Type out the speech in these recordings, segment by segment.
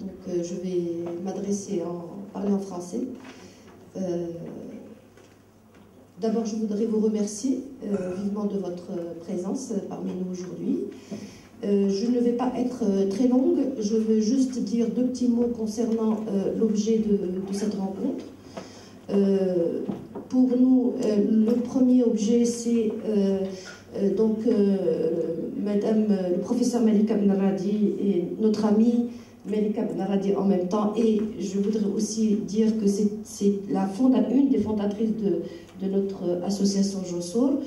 Donc je vais m'adresser parler en français. D'abord, je voudrais vous remercier vivement de votre présence parmi nous aujourd'hui. Je ne vais pas être très longue, je veux juste dire deux petits mots concernant l'objet de cette rencontre. Pour nous, le premier objet, c'est Madame le professeur Malika Benaradi et notre amie Malika Benaradi en même temps. Et je voudrais aussi dire que c'est une des fondatrices de notre association Josol,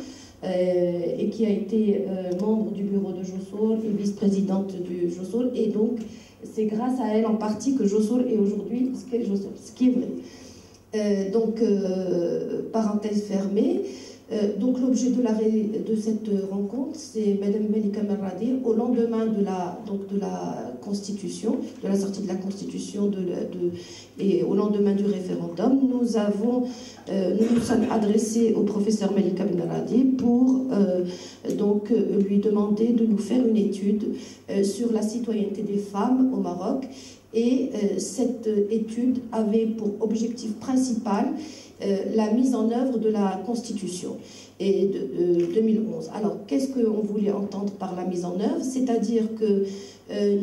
et qui a été membre du bureau de Josol et vice-présidente du Josol. Et donc, c'est grâce à elle en partie que Josol est aujourd'hui ce qu'est Josol, ce qui est vrai. Parenthèse fermée. Donc l'objet de cette rencontre, c'est Madame Malika Benaradi, au lendemain de la Constitution, de la sortie de la Constitution et au lendemain du référendum, nous nous sommes adressés au professeur Malika Benaradi pour lui demander de nous faire une étude sur la citoyenneté des femmes au Maroc. Et cette étude avait pour objectif principal la mise en œuvre de la Constitution de 2011. Alors, qu'est-ce qu'on voulait entendre par la mise en œuvre? C'est-à-dire que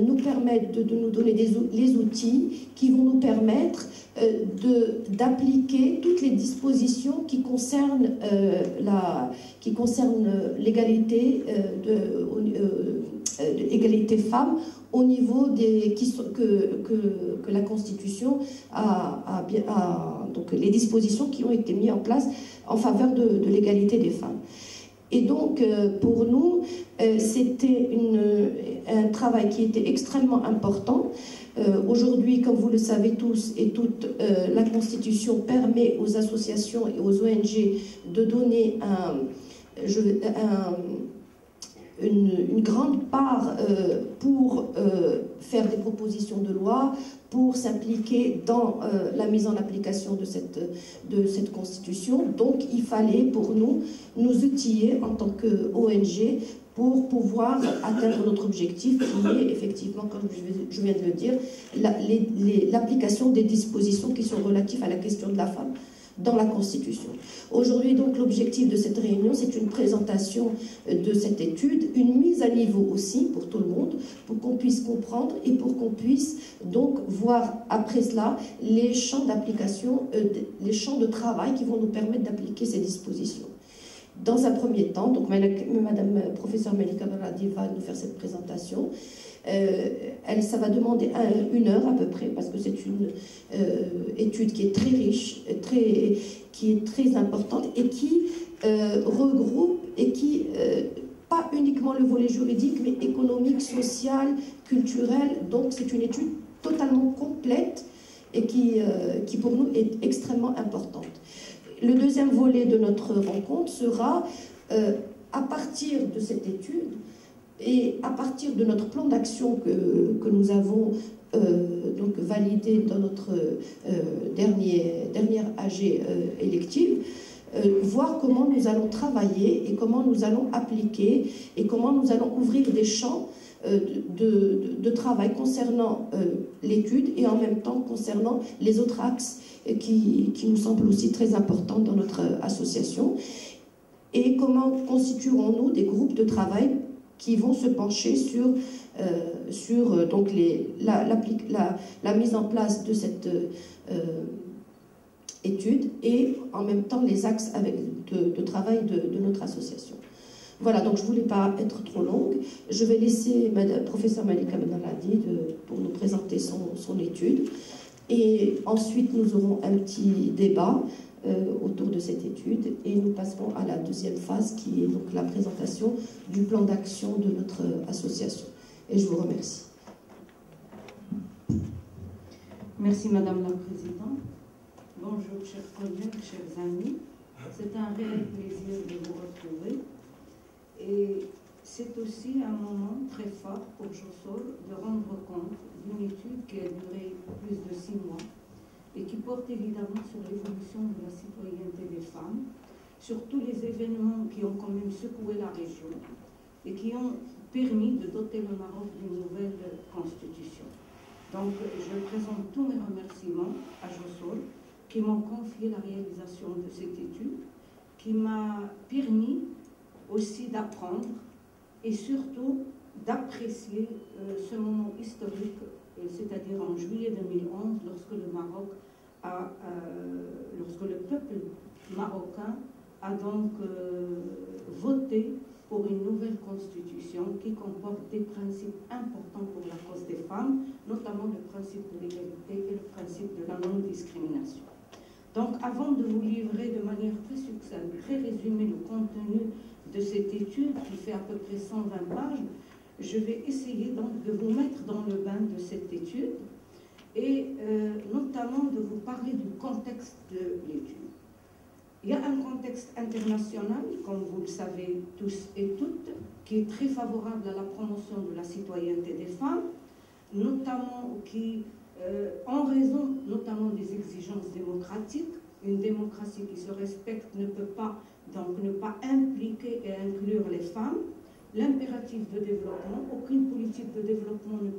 nous permettre de nous donner les outils qui vont nous permettre d'appliquer toutes les dispositions qui concernent l'égalité égalité femmes au niveau que la Constitution donc les dispositions qui ont été mises en place en faveur de l'égalité des femmes. Et donc, pour nous, c'était un travail qui était extrêmement important. Aujourd'hui, comme vous le savez tous et toutes, la Constitution permet aux associations et aux ONG de donner une grande part pour faire des propositions de loi, pour s'impliquer dans la mise en application de cette Constitution. Donc il fallait pour nous outiller en tant qu'ONG pour pouvoir atteindre notre objectif qui est effectivement, comme je viens de le dire, l'application des dispositions qui sont relatives à la question de la femme dans la Constitution. Aujourd'hui, donc, l'objectif de cette réunion, c'est une présentation de cette étude, une mise à niveau aussi pour tout le monde, pour qu'on puisse comprendre et pour qu'on puisse donc voir après cela les champs d'application, les champs de travail qui vont nous permettre d'appliquer ces dispositions. Dans un premier temps, donc Madame professeure Malika Benaradi va nous faire cette présentation. Ça va demander 1 heure à peu près, parce que c'est une étude qui est très riche, qui est très importante et qui regroupe et qui, pas uniquement le volet juridique, mais économique, social, culturel. Donc c'est une étude totalement complète et qui pour nous est extrêmement importante. Le deuxième volet de notre rencontre sera, à partir de cette étude, et à partir de notre plan d'action que nous avons donc validé dans notre dernière AG élective, voir comment nous allons travailler et comment nous allons appliquer et comment nous allons ouvrir des champs de travail concernant l'étude et en même temps concernant les autres axes qui nous semblent aussi très importants dans notre association. Et comment constituerons-nous des groupes de travail qui vont se pencher sur donc la mise en place de cette étude et en même temps les axes de travail de notre association. Voilà, donc je ne voulais pas être trop longue. Je vais laisser Madame professeure Malika Benaradi pour nous présenter son étude. Et ensuite, nous aurons un petit débat autour de cette étude et nous passerons à la deuxième phase qui est donc la présentation du plan d'action de notre association. Et je vous remercie. Merci Madame la Présidente. Bonjour chers collègues, chers amis. C'est un réel plaisir de vous retrouver. Et c'est aussi un moment très fort pour Josol de rendre compte d'une étude qui a duré plus de 6 mois et qui porte évidemment sur l'évolution de la citoyenneté des femmes, sur tous les événements qui ont quand même secoué la région et qui ont permis de doter le Maroc d'une nouvelle constitution. Donc, je présente tous mes remerciements à Josol, qui m'ont confié la réalisation de cette étude, qui m'a permis aussi d'apprendre et surtout d'apprécier ce moment historique, c'est-à-dire en juillet 2011, lorsque le peuple marocain a donc voté pour une nouvelle constitution qui comporte des principes importants pour la cause des femmes, notamment le principe de l'égalité et le principe de la non-discrimination. Donc, avant de vous livrer de manière très succincte, très résumée, le contenu de cette étude qui fait à peu près 120 pages, je vais essayer donc de vous mettre dans le bain de cette étude et notamment de vous parler du contexte de l'étude. Il y a un contexte international, comme vous le savez tous et toutes, qui est très favorable à la promotion de la citoyenneté des femmes, notamment en raison notamment des exigences démocratiques. Une démocratie qui se respecte ne peut pas donc ne pas impliquer et inclure les femmes. L'impératif de développement, aucune politique de développement ne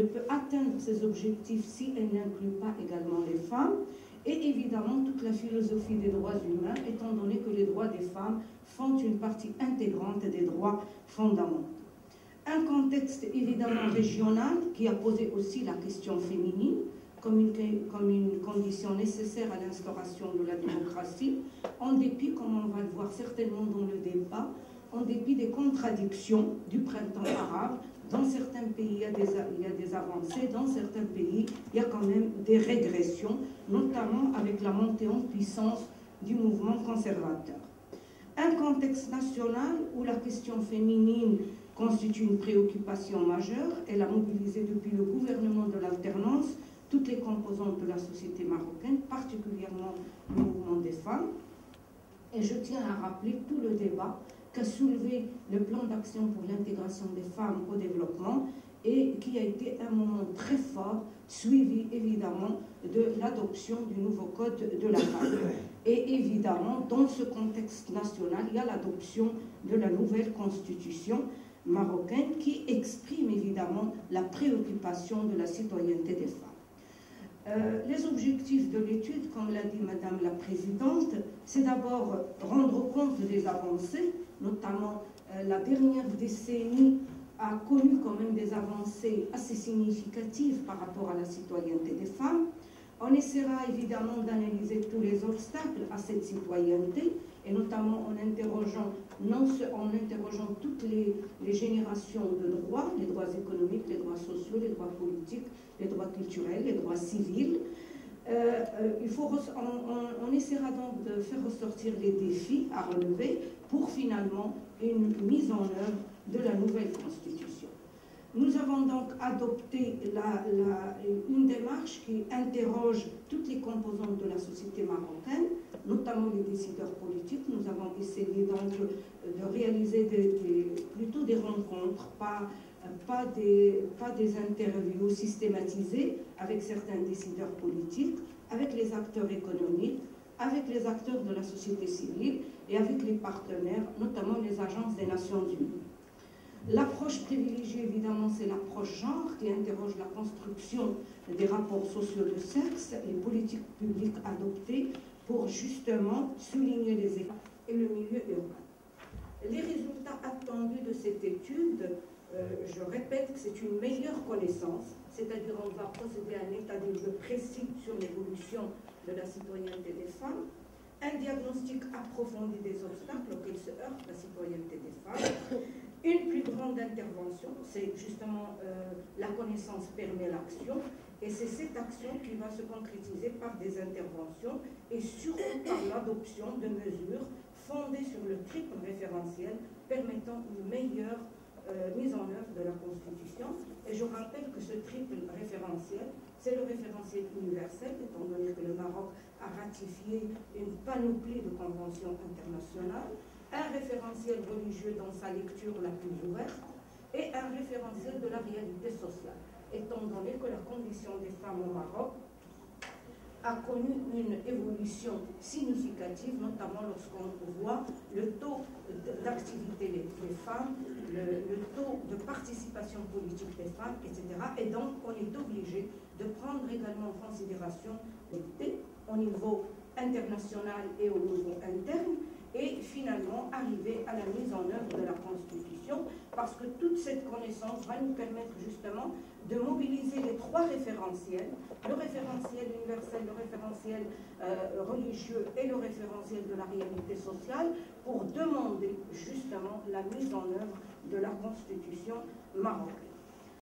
peut atteindre ses objectifs si elle n'inclut pas également les femmes. Et évidemment, toute la philosophie des droits humains, étant donné que les droits des femmes font une partie intégrante des droits fondamentaux. Un contexte évidemment régional qui a posé aussi la question féminine comme une condition nécessaire à l'instauration de la démocratie, en dépit, comme on va le voir certainement dans le débat, en dépit des contradictions du printemps arabe. Dans certains pays, il y a des avancées, dans certains pays, il y a quand même des régressions, notamment avec la montée en puissance du mouvement conservateur. Un contexte national où la question féminine constitue une préoccupation majeure. Elle a mobilisé depuis le gouvernement de l'alternance toutes les composantes de la société marocaine, particulièrement le mouvement des femmes. Et je tiens à rappeler tout le débat qu'a soulevé le plan d'action pour l'intégration des femmes au développement et qui a été un moment très fort, suivi évidemment de l'adoption du nouveau code de la femme. Et évidemment, dans ce contexte national, il y a l'adoption de la nouvelle constitution marocaine qui exprime évidemment la préoccupation de la citoyenneté des femmes. Les objectifs de l'étude, comme l'a dit Madame la Présidente, c'est d'abord rendre compte des avancées, notamment la dernière décennie a connu quand même des avancées assez significatives par rapport à la citoyenneté des femmes. On essaiera évidemment d'analyser tous les obstacles à cette citoyenneté, et notamment en interrogeant toutes les générations de droits, les droits économiques, les droits sociaux, les droits politiques, les droits culturels, les droits civils. On essaiera donc de faire ressortir les défis à relever pour finalement une mise en œuvre de la nouvelle constitution. Nous avons donc adopté une démarche qui interroge toutes les composantes de la société marocaine, notamment les décideurs politiques. Nous avons essayé donc de réaliser plutôt des rencontres, pas des interviews systématisées avec certains décideurs politiques, avec les acteurs économiques, avec les acteurs de la société civile et avec les partenaires, notamment les agences des Nations Unies. L'approche privilégiée, évidemment, c'est l'approche genre qui interroge la construction des rapports sociaux de sexe, les politiques publiques adoptées pour justement souligner les écarts et le milieu urbain. Les résultats attendus de cette étude, je répète que c'est une meilleure connaissance, c'est-à-dire on va procéder à un état des lieux précis sur l'évolution de la citoyenneté des femmes, un diagnostic approfondi des obstacles auxquels se heurte la citoyenneté des femmes, une plus grande intervention, c'est justement la connaissance permet l'action, et c'est cette action qui va se concrétiser par des interventions et surtout par l'adoption de mesures fondées sur le triple référentiel permettant une meilleure mise en œuvre de la Constitution. Et je rappelle que ce triple référentiel, c'est le référentiel universel, étant donné que le Maroc a ratifié une panoplie de conventions internationales, un référentiel religieux dans sa lecture la plus ouverte et un référentiel de la réalité sociale, étant donné que la condition des femmes au Maroc a connu une évolution significative, notamment lorsqu'on voit le taux d'activité des femmes, le taux de participation politique des femmes, etc. Et donc, on est obligé de prendre également en considération l'équité au niveau international et au niveau interne, et finalement arriver à la mise en œuvre de la Constitution, parce que toute cette connaissance va nous permettre justement de mobiliser les trois référentiels, le référentiel universel, le référentiel religieux et le référentiel de la réalité sociale, pour demander justement la mise en œuvre de la Constitution marocaine.